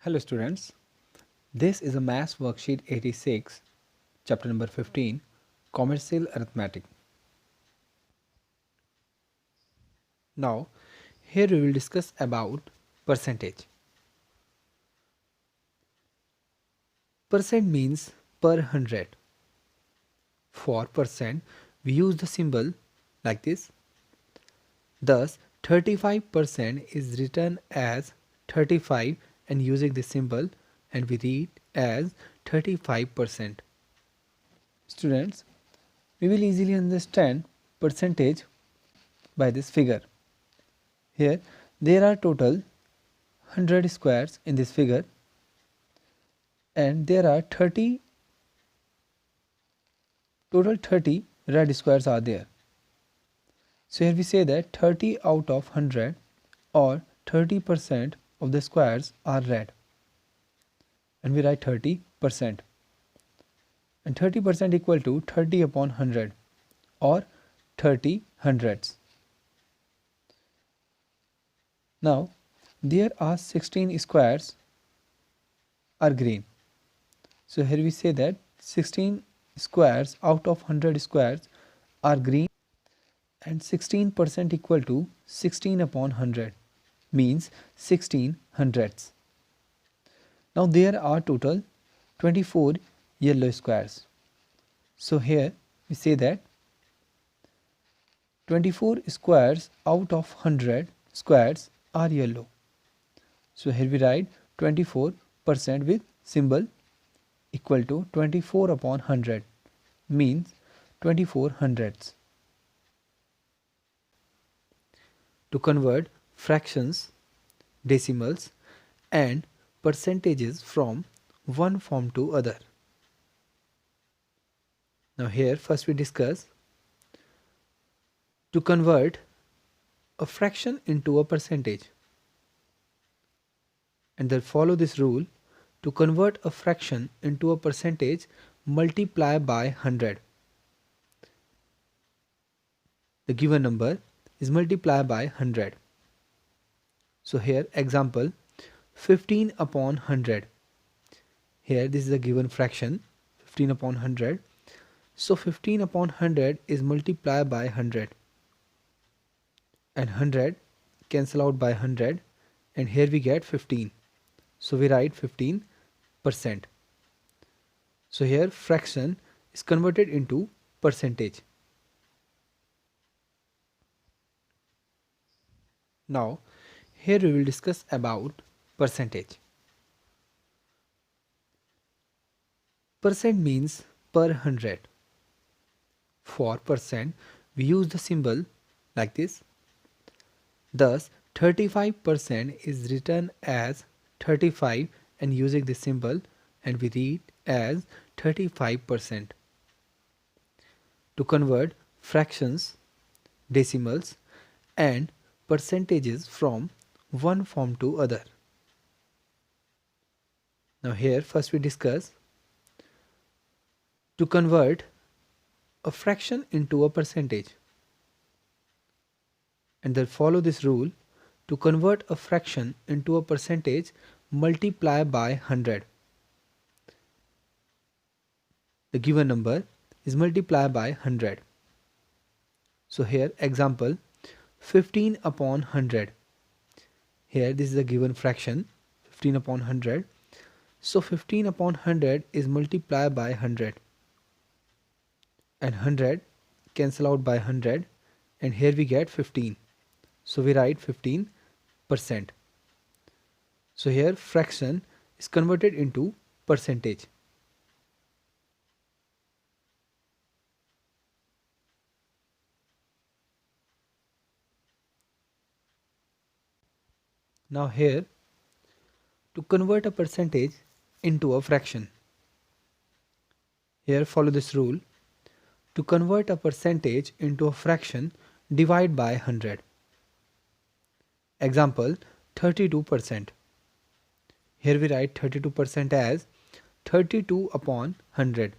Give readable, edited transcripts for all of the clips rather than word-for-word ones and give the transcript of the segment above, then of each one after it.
Hello students, this is a Maths Worksheet 86, chapter number 15, Commercial Arithmetic. Now, here we will discuss about percentage. Percent means per hundred. For percent, we use the symbol like this. Thus, 35% is written as 35 and using this symbol, and we read as 35%. Students, we will easily understand percentage by this figure. Here there are total 100 squares in this figure, and there are 30 red squares are there. So here we say that 30 out of 100 or 30% of the squares are red, and we write 30%, and 30% equal to 30 upon 100 or 30 hundreds. Now there are 16 squares are green. So here we say that 16 squares out of 100 squares are green, and 16% equal to 16 upon 100 means 16 hundredths. Now there are total 24 yellow squares. So here we say that 24 squares out of 100 squares are yellow. So here we write 24% with symbol equal to 24 upon 100 means 24 hundredths. To convert fractions, decimals and percentages from one form to other. Now here first we discuss to convert a fraction into a percentage, and then follow this rule. To convert a fraction into a percentage, multiply by 100. The given number is multiplied by 100. So here example 15 upon 100. Here this is a given fraction 15 upon 100. So 15 upon 100 is multiplied by 100, and 100 cancel out by 100, and here we get 15. So we write 15%. So here fraction is converted into percentage. Now here we will discuss about percentage. Percent means per hundred. For percent, we use the symbol like this. Thus 35% is written as 35 and using this symbol, and we read as 35%. To convert fractions, decimals and percentages from one form to other. Now here first we discuss to convert a fraction into a percentage, and then follow this rule. To convert a fraction into a percentage, multiply by 100. The given number is multiplied by 100. So here example 15 upon 100. Here this is a given fraction 15 upon 100. So 15 upon 100 is multiplied by 100, and 100 cancel out by 100, and here we get 15. So we write 15%. So here fraction is converted into percentage. Now here to convert a percentage into a fraction. Here follow this rule. To convert a percentage into a fraction, divide by 100. Example 32%. Here we write 32% as 32 upon 100,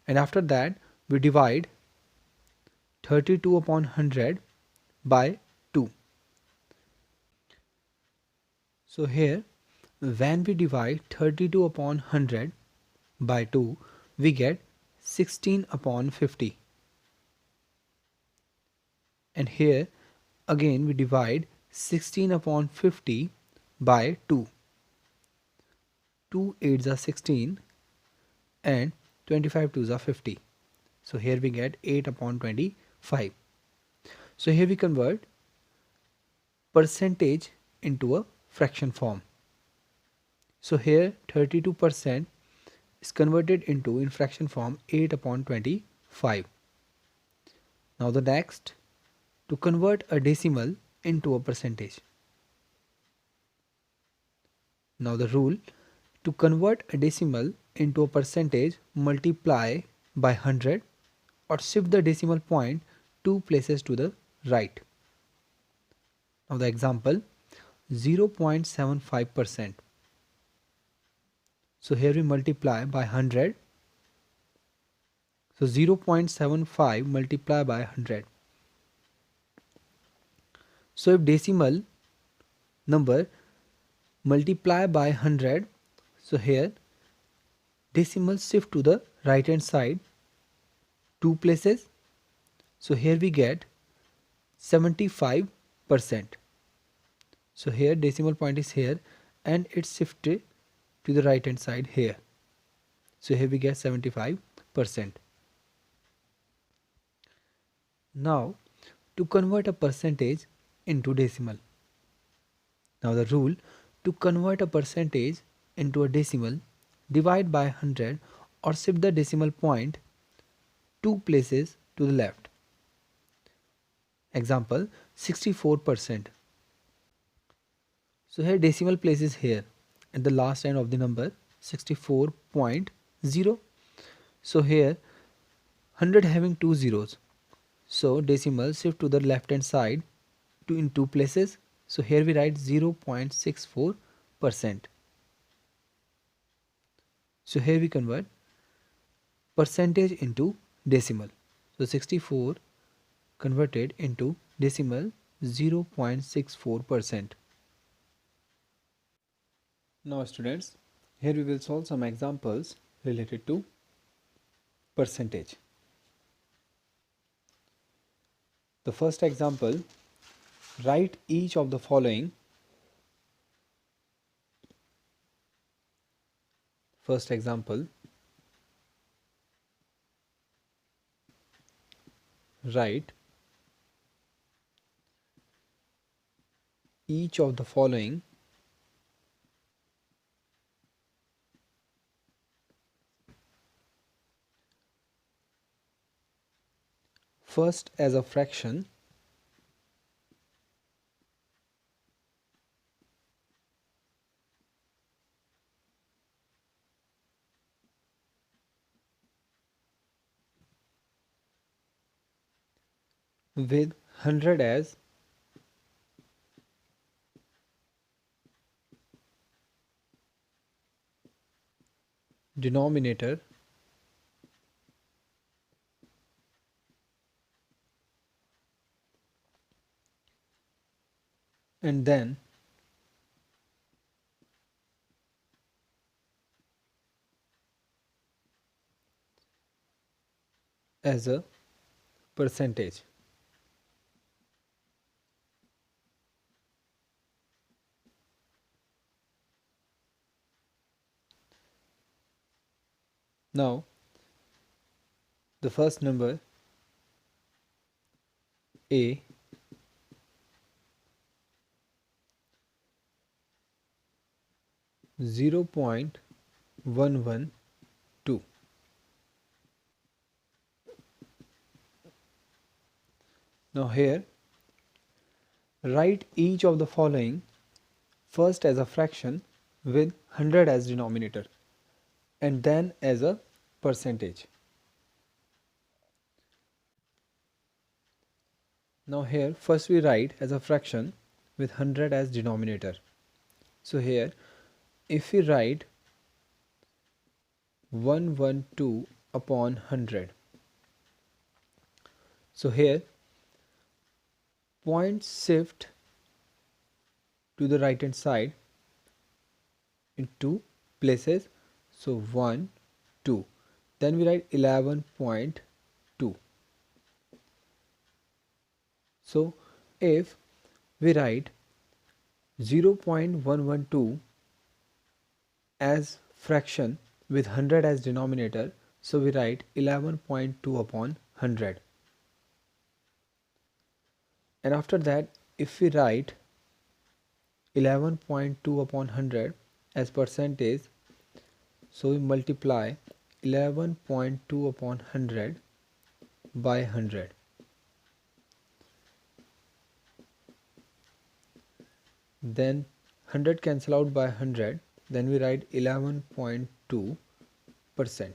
and after that we divide 32 upon 100 by 2. So here when we divide 32 upon 100 by 2, we get 16 upon 50. And here again we divide 16 upon 50 by 2. 2 8s are 16 and 25 2s are 50. So here we get 8 upon 25. So here we convert percentage into a fraction form. So here 32% is converted into in fraction form 8 upon 25. Now the next, to convert a decimal into a percentage. Now the rule, to convert a decimal into a percentage, multiply by 100 or shift the decimal point 2 places to the right. Now the example, 0.75%. So here we multiply by 100. So 0.75 multiplied by 100. So if decimal number multiply by 100, so here decimal shift to the right hand side 2 places. So here we get 75%. So here decimal point is here and it's shifted to the right hand side here. So here we get 75%. Now to convert a percentage into decimal. Now the rule, to convert a percentage into a decimal, divide by 100 or shift the decimal point 2 places to the left. Example, 64%. So here decimal place is here at the last end of the number 64.0. So here 100 having two zeros. So decimal shift to the left hand side in 2 places. So here we write 0.64%. So here we convert percentage into decimal. So 64 converted into decimal 0.64%. Now students, here we will solve some examples related to percentage. The first example, write each of the following. First example, write each of the following first as a fraction, with 100 as denominator and then as a percentage. Now the first number A 0.112. Now here write each of the following first as a fraction with 100 as denominator and then as a percentage. Now here first we write as a fraction with 100 as denominator. So here if we write 112 upon 100, so here point shift to the right hand side in two places. So 1, 2. Then we write 11.2. So if we write 0.112 as fraction with 100 as denominator, so we write 11.2 upon 100. And after that, if we write 11.2 upon 100 as percentage, so we multiply 11.2 upon 100 by 100. Then 100 cancel out by 100, then we write 11.2%.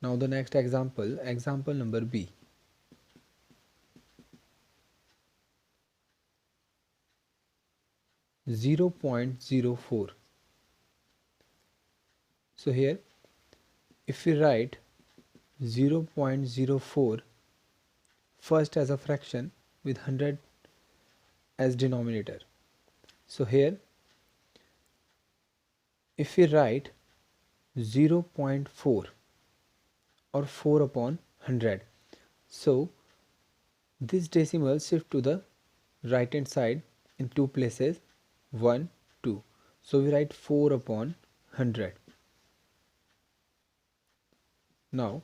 Now the next example, example number B. Zero 0.04. So here if we write 0.04 first as a fraction with 100 as denominator, so here if we write 0.4 or 4 upon 100, so this decimal shift to the right hand side in two places, 1, 2. So we write 4 upon 100. Now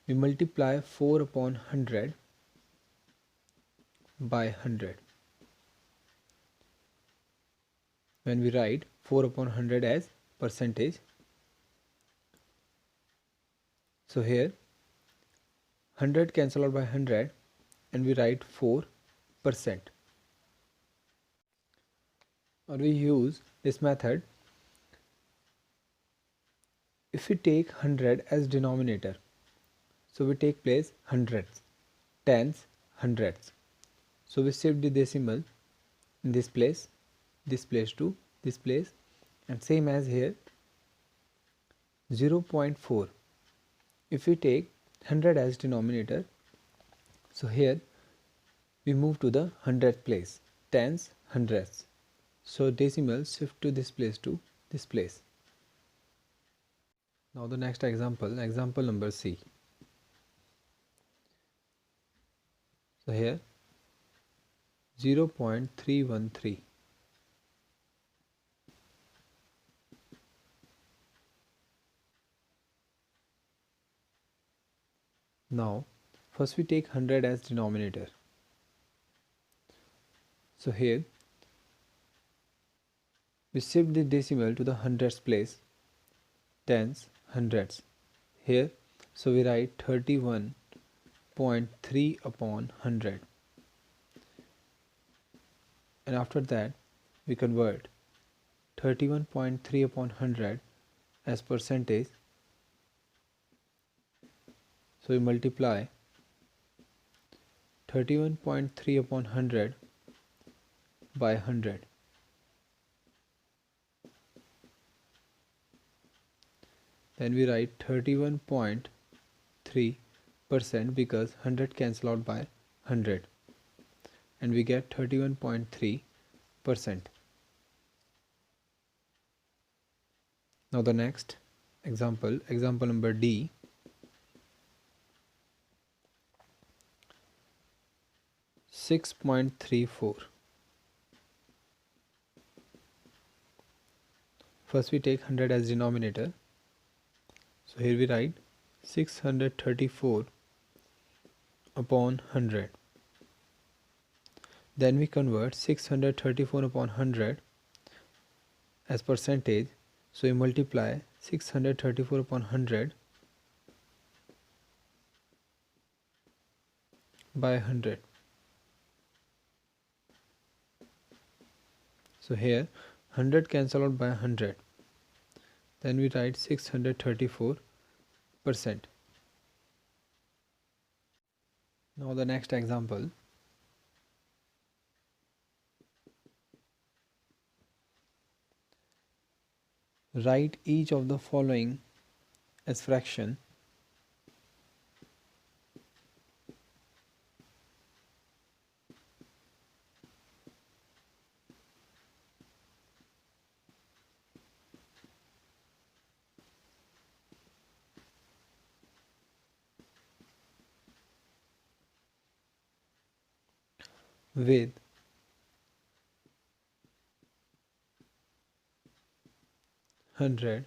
we multiply 4 upon 100 by 100. When we write 4 upon 100 as percentage, so here 100 cancel out by 100 and we write 4%. Or we use this method. If we take 100 as denominator, so we take place hundreds, tens, hundreds. So we shift the decimal in this place to this place, and same as here 0.4. If we take 100 as denominator, so here we move to the hundredth place, tens, hundreds. So decimal shift to this place to this place. Now the next example, example number C. So here 0.313. Now first we take 100 as denominator. So here we shift the decimal to the hundreds place, tens, hundreds here, so we write 31.3 upon 100, and after that we convert 31.3 upon 100 as percentage, so we multiply 31.3 upon 100 by 100. Then we write 31.3% because 100 cancel out by 100 and we get 31.3%. Now the next example, example number D. $6.34. First we take 100 as denominator. So here we write 634 upon 100. Then we convert 634 upon 100 as percentage. So we multiply 634 upon 100 by 100. So here 100 cancel out by 100. Then we write 634%. Now the next example. Write each of the following as fraction. with 100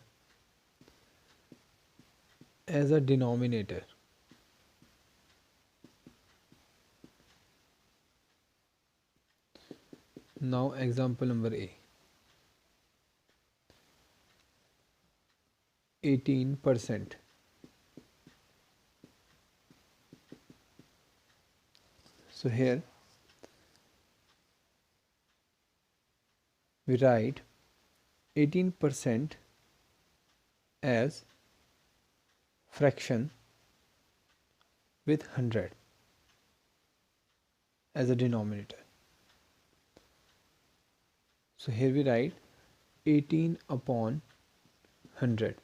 as a denominator. Now example number A. 18%. So here we write 18% as fraction with 100 as a denominator. So here we write 18 upon 100.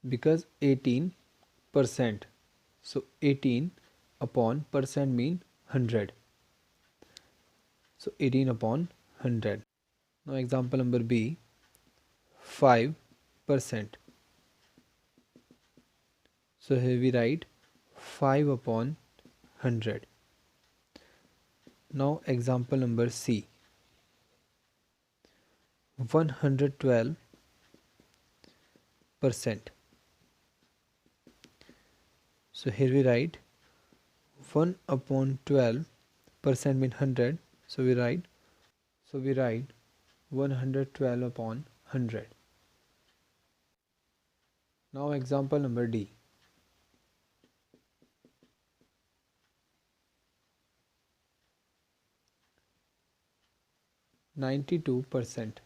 Because 18%, so 18 upon percent mean 100, so 18 upon 100. Now example number B, 5%. So here we write 5 upon 100. Now example number C, 112%. So here we write 1 upon 12% mean 100, so we write 112 upon 100. Now example number D, 92%.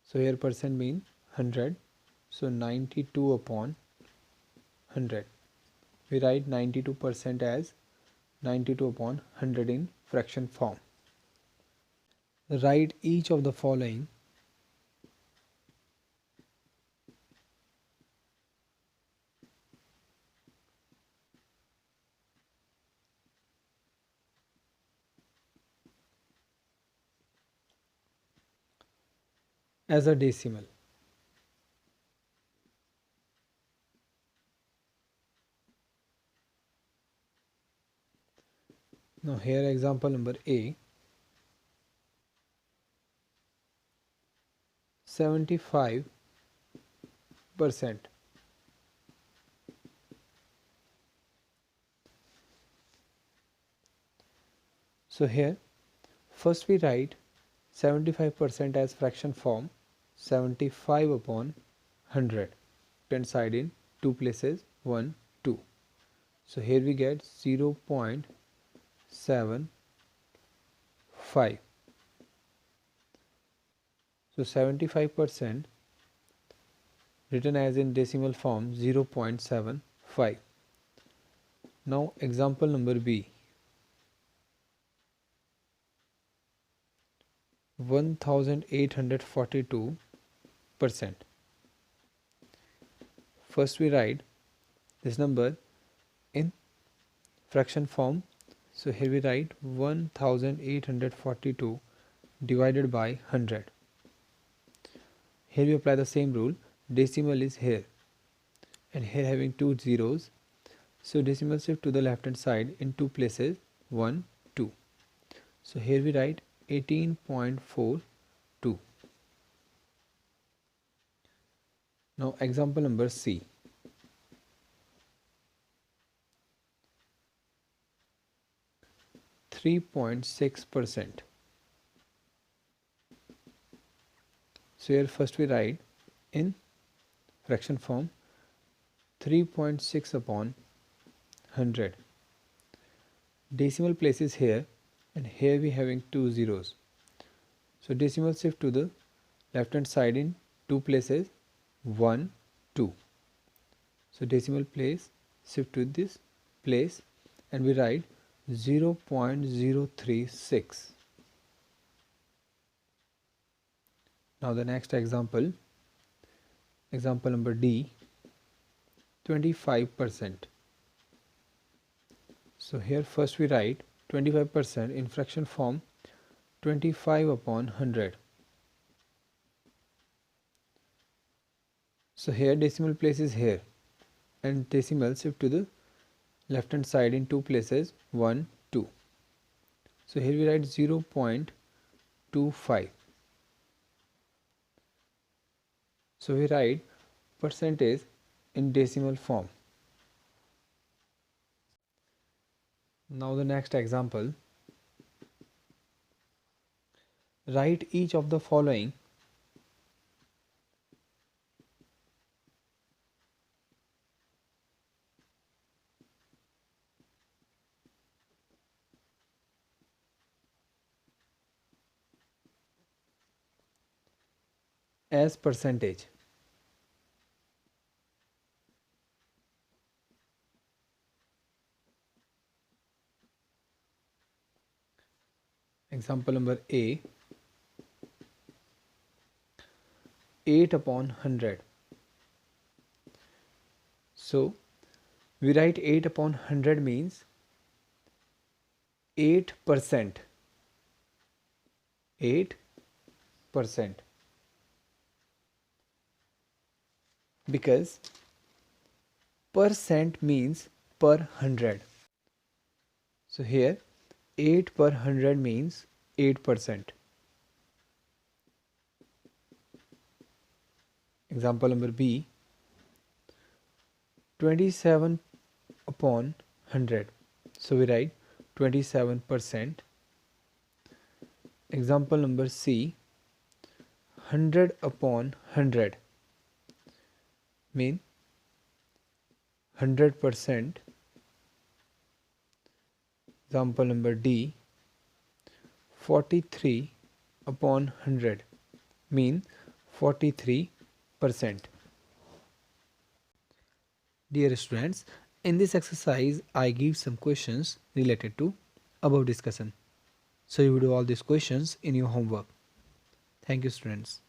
So here percent mean 100, so 92 upon 100. We write 92% as 92 upon 100 in fraction form. Write each of the following as a decimal. Now here example number A, 75%. So here first we write 75% as fraction form, 75 upon 100, left side in two places, 1 2. So here we get 0.75. So 75% written as in decimal form 0.75. Now example number B, 1842%. First we write this number in fraction form, so here we write 1842 divided by 100. Here we apply the same rule, decimal is here and here having two zeros, so decimal shift to the left hand side in two places, 1 2. So here we write 18.42. Now example number C, 3.6%. So here first we write in fraction form 3.6 upon 100. Decimal place is here and here we having two zeros. So decimal shift to the left hand side in two places, 1 2. So decimal place shift to this place and we write 0.036. Now the next example, example number D, 25%. So here first we write 25% in fraction form, 25 upon 100. So here decimal place is here and decimal shift to the left hand side in two places, 1 2. So here we write 0.25. So we write percentage in decimal form. Now the next example, write each of the following as percentage. Example number A, 8 upon 100. So we write 8 upon 100 means 8%. 8%. Because percent means per 100. So here 8 per 100 means 8%. Example number B, 27 upon 100. So we write 27%. Example number C, 100 upon 100 mean 100%. Example number D, 43 upon 100 mean 43%. Dear students, in this exercise I give some questions related to above discussion. So you will do all these questions in your homework. Thank you students.